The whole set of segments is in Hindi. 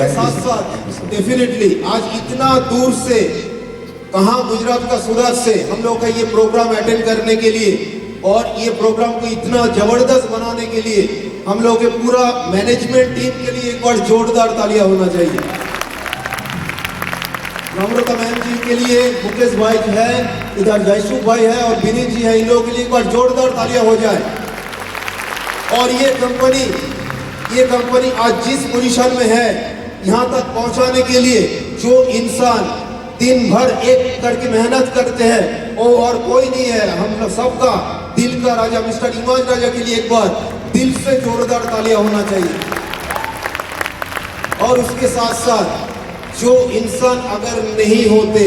के साथ साथ डेफिनेटली आज इतना दूर से कहाँ गुजरात का सूरत से हम लोग का ये प्रोग्राम अटेंड करने के लिए और ये प्रोग्राम को इतना जबरदस्त बनाने के लिए हम लोग के पूरा मैनेजमेंट टीम के लिए एक बार जोरदार तालियां होना चाहिए। नम्रता मैम जी के लिए, मुकेश भाई है, इधर जयसुख भाई है और विनीत जी है, इन लोगों के लिए एक बार जोरदार तालियां हो जाए। और ये कंपनी आज जिस पोजीशन में है, यहाँ तक पहुँचाने के लिए जो इंसान दिन भर एक करके मेहनत करते हैं वो और कोई नहीं है, हम लोग सबका दिल का राजा मिस्टर इमाज राजा के लिए एक बार दिल से जोरदार तालियां होना चाहिए। और उसके साथ साथ जो इंसान अगर नहीं होते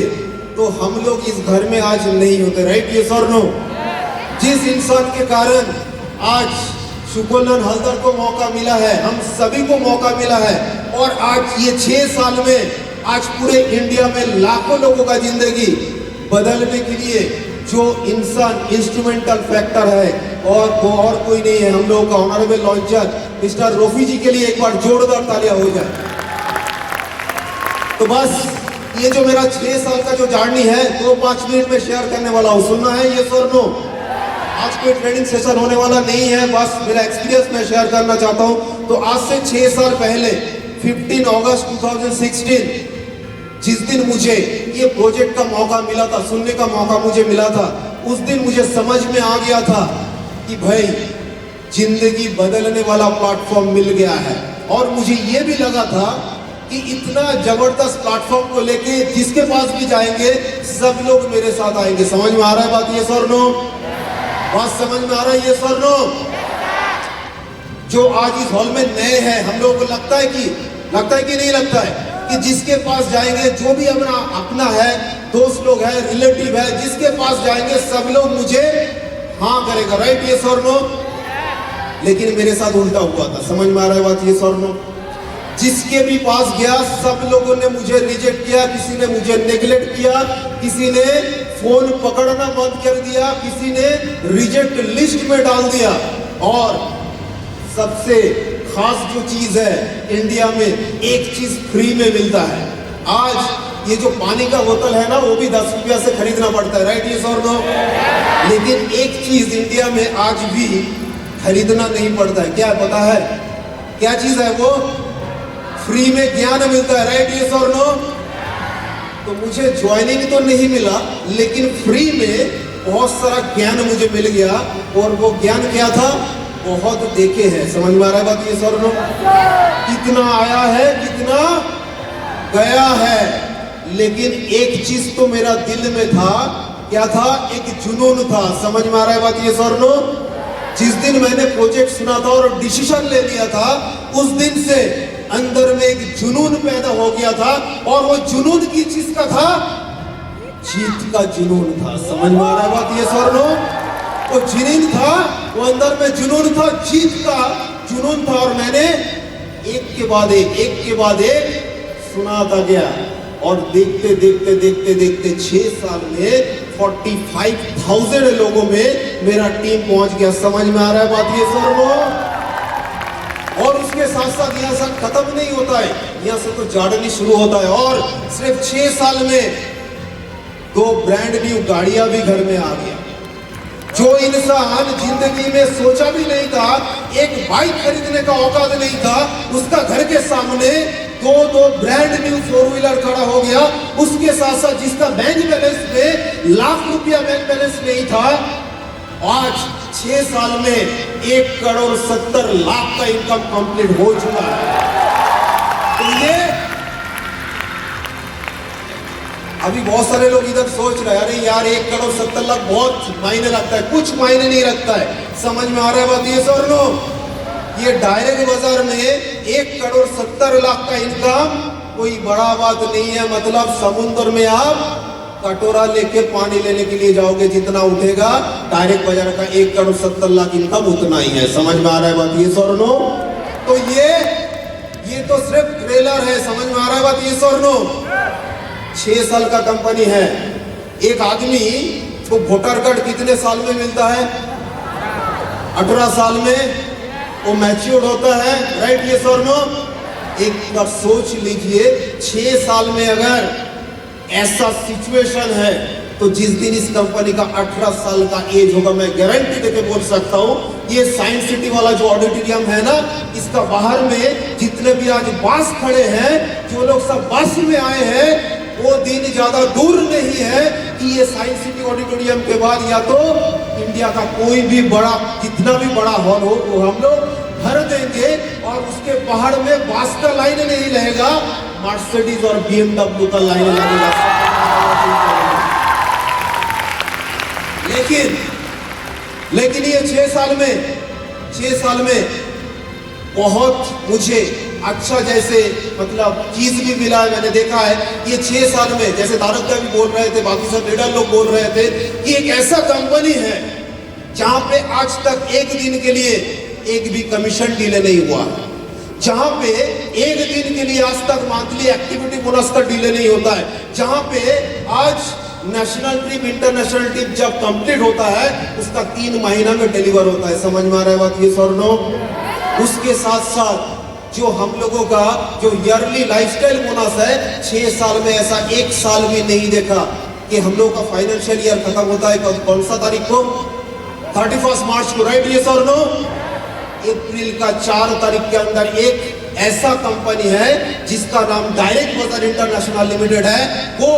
तो हम लोग इस घर में आज नहीं होते, राइट यस और नो? जिस इंसान के कारण आज सुकोलन हलदर को मौका मिला है, हम सभी को मौका मिला है और आज ये 6 साल में आज पूरे इंडिया में लाखों लोगों का जिंदगी बदलने के लिए जो इंसान इंस्ट्रूमेंटल फैक्टर है और वो और कोई नहीं है, हम लोगों का ऑनरेबल लॉन्चर मिस्टर रोफी जी के लिए एक बार जोरदार तालियां हो जाए। तो बस ये जो मेरा 6 साल का जो जर्नी है 2-5 मिनट में शेयर करने वाला हूँ, सुनना है ये सर नो? आज कोई ट्रेनिंग सेशन होने वाला नहीं है, बस मेरा एक्सपीरियंस मैं शेयर करना चाहता हूँ। तो आज से 6 साल पहले 15 अगस्त 2016 जिस दिन मुझे ये प्रोजेक्ट का मौका मिला था, सुनने का मौका मुझे मिला था, उस दिन मुझे समझ में आ गया था कि भाई जिंदगी बदलने वाला प्लेटफॉर्म मिल गया है। और मुझे ये भी लगा था कि इतना जबरदस्त प्लेटफॉर्म को लेके जिसके पास भी जाएंगे सब लोग मेरे साथ आएंगे। समझ में आ रहा है बात ये सर नो? बात समझ में आ रहा है ये सर नो? जो आज इस हॉल में नए हैं, हम लोगों को लगता है कि नहीं लगता है कि जिसके पास जाएंगे, जो भी अपना है, दोस्त लोग है, रिलेटिव है, जिसके पास जाएंगे सब लोग मुझे हाँ करेगा, राइट ये सर नो? लेकिन मेरे साथ उल्टा हुआ था। समझ में आ रहा है बात ये सर नो? जिसके भी पास गया सब लोगों ने मुझे रिजेक्ट किया, किसी ने मुझे नेग्लेक्ट किया, किसी ने फोन पकड़ना बंद कर दिया, किसी ने रिजेक्ट लिस्ट में डाल दिया। और सबसे खास जो चीज है, इंडिया में एक चीज फ्री में मिलता है। आज ये जो पानी का बोतल है ना, वो भी 10 रुपया से खरीदना पड़ता है, राइट ये सर नो? लेकिन एक चीज इंडिया में आज भी खरीदना नहीं पड़ता है, क्या पता है? क्या चीज है वो? फ्री में ज्ञान मिलता है, राइट ये सर नो? तो मुझे ज्वाइनिंग तो नहीं मिला, लेकिन फ्री में बहुत सारा ज्ञान मुझे मिल गया। और वो ज्ञान क्या था? बहुत देखे हैं। समझ में आ रहा है बात ये सर नो? कितना आया है, कितना गया है, लेकिन एक चीज तो मेरा दिल में था। क्या था? एक जुनून था। समझ में आ रहा है बात ये सर नो? जिस दिन मैंने प्रोजेक्ट सुना था और डिसीजन ले लिया था, उस दिन से अंदर में एक जुनून पैदा हो गया था। और वो जुनून की चीज का था? जीत का जुनून था। समझ में आ रहा है बात ये सर नो? वो जुनून था, वो अंदर में जुनून था, जीत का जुनून था। और मैंने एक के बाद एक सुनाता गया और देखते 6 साल में 45,000 लोगों में मेरा टीम पहुंच गया। समझ में आ रहा है बात ये सर नो? और उसके साथ साथ यहाँ से खत्म नहीं होता है, यहाँ से तो जर्नी शुरू होता है। और सिर्फ 6 साल में 2 ब्रांड न्यू गाड़ियां भी घर में आ गया। जो इंसान जिंदगी में सोचा भी नहीं था, एक बाइक खरीदने का औकात नहीं था, उसका घर के सामने 2 ब्रांड न्यू 4 व्हीलर खड़ा हो गया। उसके साथ साथ जिसका बैंक बैलेंस में लाख रुपया बैंक बैलेंस नहीं था, आज 6 साल में 1,70,00,000 का इनकम कंप्लीट हो चुका है। तो ये अभी बहुत सारे लोग इधर सोच रहे हैं, अरे यार 1,70,00,000 बहुत मायने लगता है। कुछ मायने नहीं रखता है। समझ में आ रहा है बात ये सर नो? ये डायरेक्ट बाजार में 1,70,00,000 का इनकम कोई बड़ा बात नहीं है। मतलब समुद्र में आप कटोरा लेके पानी लेने के लिए जाओगे, जितना उठेगा डायरेक्ट बाजार का 1,70,00,000 इनकम उतना ही है। समझ में आ रहा है बात ये सर नो? तो ये तो सिर्फ ट्रेलर है। समझ में आ रहा है बात ये सर नो? 6 साल का कंपनी है। एक आदमी को वोटर कार्ड कितने साल में मिलता है? 18 साल में वो मैच्योर होता है, राइट ये सर नो? एक बार सोच लीजिए, 6 साल में अगर ऐसा सिचुएशन है तो जिस दिन इस कंपनी का 18 साल का एज होगा, मैं गारंटी देके बोल सकता हूं, ये साइंस सिटी वाला जो ऑडिटोरियम है ना, इसका बाहर में जितने भी आज बस खड़े हैं, जो लोग सब बस में आए हैं, वो दिन ज्यादा दूर नहीं है कि ये साइंस सिटी ऑडिटोरियम के बाद या तो इंडिया का कोई भी बड़ा, कितना भी बड़ा हॉल हो, वो हम लोग भर देंगे और उसके बाहर में बस का लाइन नहीं रहेगा, मर्सिडीज और BMW का लाइन लगेगा। लेकिन ये 6 साल में बहुत मुझे अच्छा जैसे मतलब चीज भी मिला है। मैंने देखा है ये 6 साल में, जैसे तारक का भी बोल रहे थे, बाकी सब लीडर लोग बोल रहे थे कि एक ऐसा कंपनी है जहां पे आज तक एक दिन के लिए एक भी कमीशन डिले नहीं हुआ, जहां पे एक दिन के लिए आज तक मंथली एक्टिविटी बोनस का डिले नहीं होता है, जहां पे आज नेशनल ट्रिप, इंटरनेशनल ट्रिप जब कंप्लीट होता है उसका 3 महीना में डिलीवर होता है। समझ में आ रहा है बात ये सर नो? उसके साथ साथ जो हम लोगों का जो ईयरली लाइफस्टाइल बोनस है, 6 साल में ऐसा एक साल भी नहीं देखा कि हम लोग का फाइनेंशियल ईयर खत्म होता है कौन सा तारीख को? 31 मार्च को, राइट ये सर नो? अप्रैल का 4 तारीख के अंदर एक ऐसा कंपनी है जिसका नाम डायरेक्ट बाजार इंटरनेशनल लिमिटेड है, वो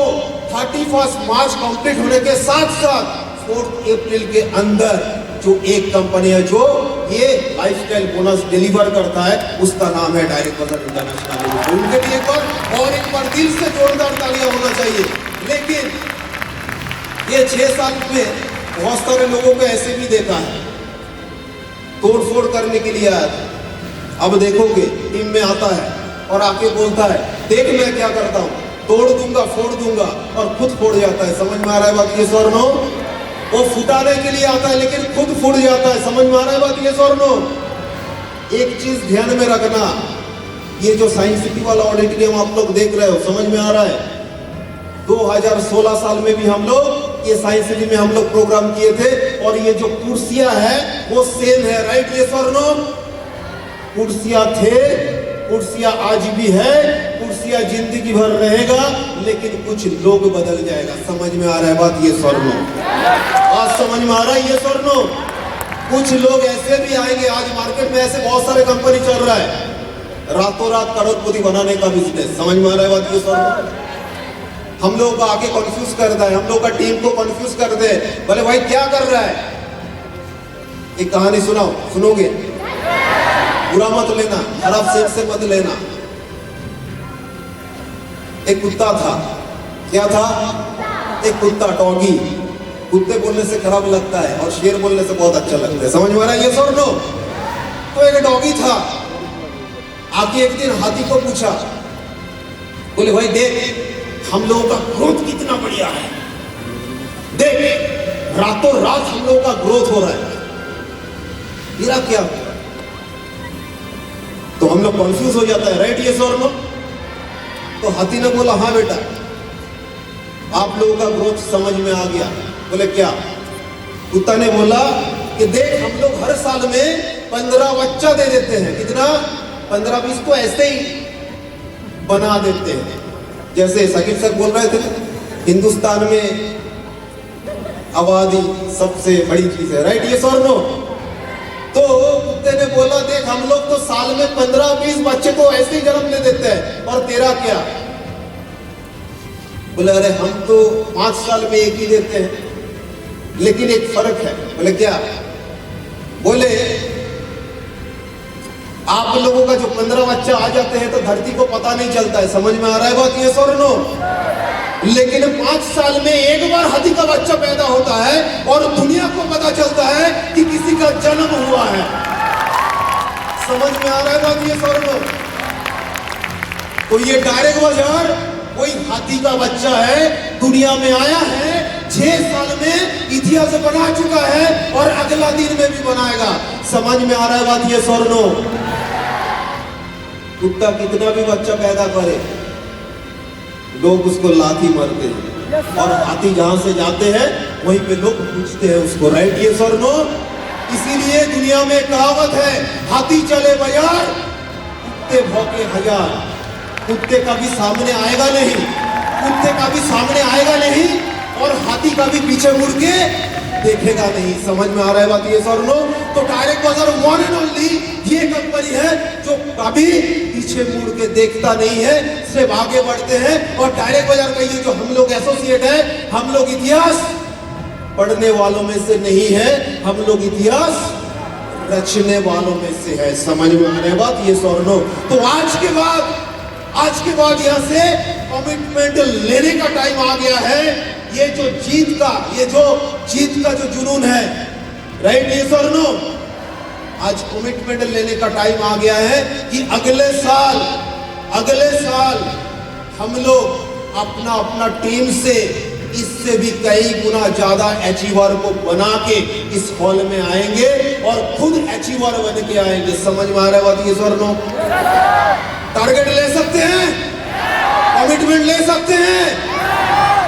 31 मार्च कंप्लीट होने के साथ साथ 4 अप्रैल के अंदर जो एक कंपनी है जो ये लाइफस्टाइल बोनस डिलीवर करता है, उसका नाम है डायरेक्ट बाजार इंटरनेशनल लिमिटेड। उनके लिए एक बार दिल से जोरदार तालियां होना चाहिए। लेकिन ये 6 साल में बहुत सारे लोगों को ऐसे भी देखा है, तोड़ फोड़ करने के लिए आया था, अब देखोगे टीम में आता है और आके बोलता है देख मैं क्या करता हूं, तोड़ दूंगा, फोड़ दूंगा, और खुद फोड़ जाता है। समझ में आ रहा है बात ये सर नो? वो फुटाने के लिए आता है लेकिन खुद फूट जाता है। समझ में आ रहा है बात ये सर नो? एक चीज ध्यान में रखना, ये जो साइंस सिटी वाला ऑडिटोरियम आप लोग देख रहे हो, समझ में आ रहा है, 2016 साल में भी हम लोग ये साइंस सिटी में हम लोग प्रोग्राम किए थे, और ये जो कुर्सियां है वो सेम है, राइट ये सर नो? कुर्सियां थे, कुर्सियां आज भी है, कुर्सियां जिंदगी भर रहेगा, लेकिन कुछ लोग बदल जाएगा। समझ में आ रहा है बात ये सर नो? आज समझ में आ रहा है ये सर नो? कुछ लोग ऐसे भी आएंगे, आज मार्केट में ऐसे बहुत सारे कंपनी चल रहा है, रातों रात करोड़पति बनाने का बिजनेस। समझ में आ रहा है बात ये सर नो? हम लोग को आके कंफ्यूज करता है, हम लोग का टीम को कंफ्यूज कर दे, बोले भाई क्या कर रहा है? एक कहानी सुनाओ, सुनोगे? बुरा मत लेना, खराब सेंस से मत लेना। एक कुत्ता था, क्या था? एक कुत्ता, डॉगी। कुत्ते बोलने से खराब लगता है और शेर बोलने से बहुत अच्छा लगता है। समझ में आ रहा है ये सर नो? तो एक डॉगी था, आके एक दिन हाथी को पूछा, बोले भाई देख हम लोगों का ग्रोथ कितना बढ़िया है, देख रातों रात हम लोगों का ग्रोथ हो रहा है, मेरा क्या? तो हम लोग कंफ्यूज हो जाता है, राइट ये सर नो? तो हाथी ने बोला हाँ बेटा, आप लोगों का ग्रोथ समझ में आ गया। बोले क्या? कुत्ता ने बोला कि देख हम लोग हर साल में 15 बच्चा दे देते हैं, कितना? 15-20 को ऐसे ही बना देते हैं। जैसे साकिब सर बोल रहे थे, हिंदुस्तान में आबादी सबसे बड़ी चीज है, राइट ये सर नो? तो कुत्ते ने बोला देख हम लोग तो साल में 15-20 बच्चे को ऐसे ही जन्म ले देते हैं, और तेरा क्या? बोले अरे हम तो 5 साल में एक ही देते हैं, लेकिन एक फर्क है। बोले क्या? बोले आप लोगों का जो 15 बच्चा आ जाते हैं तो धरती को पता नहीं चलता है। समझ में आ रहा है बात ये सर नो? लेकिन 5 साल में एक बार हाथी का बच्चा पैदा होता है और दुनिया को पता चलता है कि किसी का जन्म हुआ है। समझ में आ रहा है बात ये सर नो? तो ये डायरेक्ट बाजार कोई हाथी का बच्चा है, दुनिया में आया है, 6 साल में इतिहास बना चुका है और अगला दिन में भी बनाएगा। समझ में आ रहा है बात ये सर नो? कुत्ता कितना भी बच्चा पैदा करे, लोग उसको लाठी मारते हैं, और हाथी जहां से जाते हैं वहीं पे लोग पूछते हैं उसको, राइट ये सर नो? इसीलिए दुनिया में कहावत है, हाथी चले बाजार कुत्ते भौंके हजार, कुत्ते का भी सामने आएगा नहीं, कुत्ते का भी सामने आएगा नहीं और हाथी का भी पीछे मुड़ के देखेगा नहीं। समझ में आ रहा है बात ये सर नो? तो डायरेक्ट बाजार वन एंड ओनली ये कंपनी है जो कभी पीछे मुड़ के देखता नहीं है, सिर्फ आगे बढ़ते हैं। और डायरेक्ट बाजार का ये जो हम लोग एसोसिएट है, हम लोग इतिहास पढ़ने वालों में से नहीं है, हम लोग इतिहास रचने वालों में से है। समझ में आ रहा है बात ये सर नो? तो आज के बाद यहां से कमिटमेंट लेने का टाइम आ गया है। ये जो जीत का जो जुनून है, राइट ये सर नो? आज कमिटमेंट लेने का टाइम आ गया है कि अगले साल हम लोग अपना टीम से इससे भी कई गुना ज्यादा अचीवर को बना के इस हॉल में आएंगे और खुद अचीवर बन के आएंगे। समझ में आ रहा है बात ये सर नो? टारगेट ले सकते हैं, कमिटमेंट ले सकते हैं।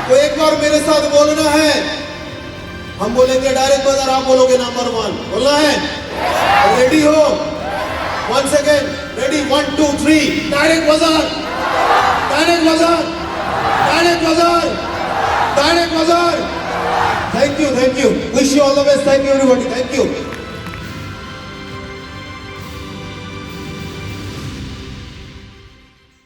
तो एक बार मेरे साथ बोलना है, हम बोलेंगे डायरेक्ट बाजार, आप बोलोगे नंबर 1। बोलना है? रेडी हो? 1 सेकेंड, रेडी 1 2 3। डायरेक्ट बाजार, डायरेक्ट बाजार, डायरेक्ट बाजार, डायरेक्ट बाजार। Thank you, wish you all the best. Thank you everybody, thank you.